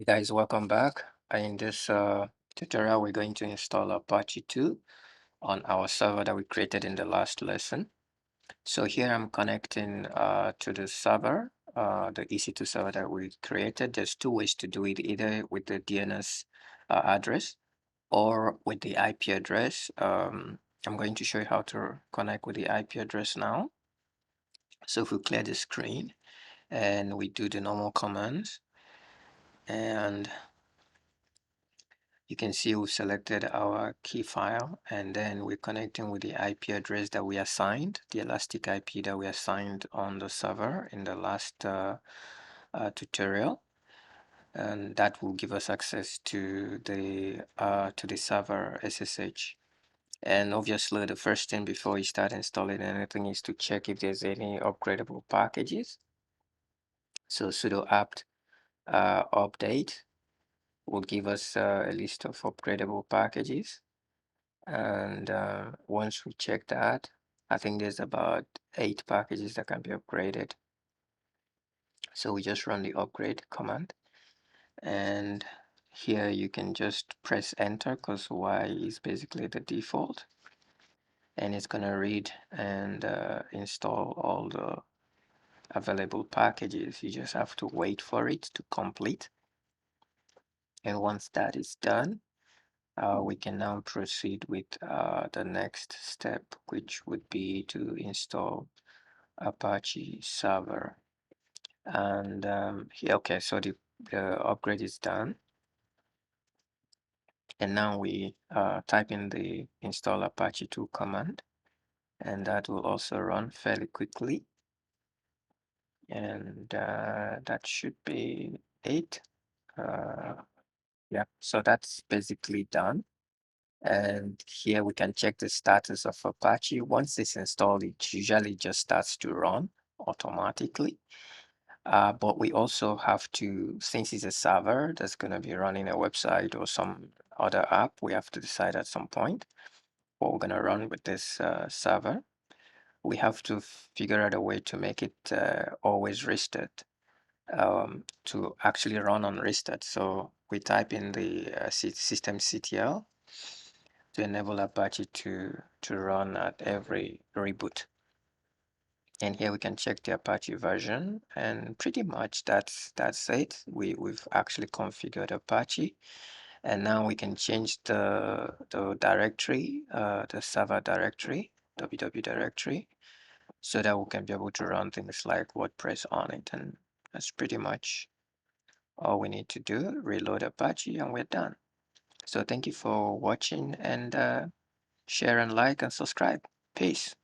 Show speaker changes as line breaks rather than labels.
Guys, welcome back. In this tutorial, we're going to install Apache2 on our server that we created in the last lesson. So here I'm connecting to the server, the EC2 server that we created. There's two ways to do it, either with the DNS address or with the IP address. I'm going to show you how to connect with the IP address now. So if we clear the screen and we do the normal commands, and you can see we've selected our key file, and then we're connecting with the IP address that we assigned, the elastic IP that we assigned on the server in the last tutorial, and that will give us access to the server SSH. And obviously, the first thing before you start installing anything is to check if there's any upgradable packages. So sudo apt update will give us a list of upgradable packages. And once we check that, I think there's about 8 packages that can be upgraded. So we just run the upgrade command, and here you can just press enter because Y is basically the default, and it's going to read and install all the available packages. You just have to wait for it to complete, and once that is done, we can now proceed with the next step, which would be to install Apache server. And here, okay, so the upgrade is done, and now we type in the install Apache2 command, and that will also run fairly quickly, and that should be it. Yeah, so that's basically done. And here we can check the status of Apache. Once it's installed, it usually just starts to run automatically. But we also have to, since it's a server that's going to be running a website or some other app, we have to decide at some point what we're going to run with this server. We have to figure out a way to make it always rested, to actually run on restart. So we type in the systemctl to enable Apache to run at every reboot. And here we can check the Apache version, and pretty much that's it. We've actually configured Apache, and now we can change the directory, the server directory, www directory, so that we can be able to run things like WordPress on it. And that's pretty much all we need to do. Reload Apache and we're done. So thank you for watching, and share and like and subscribe. Peace.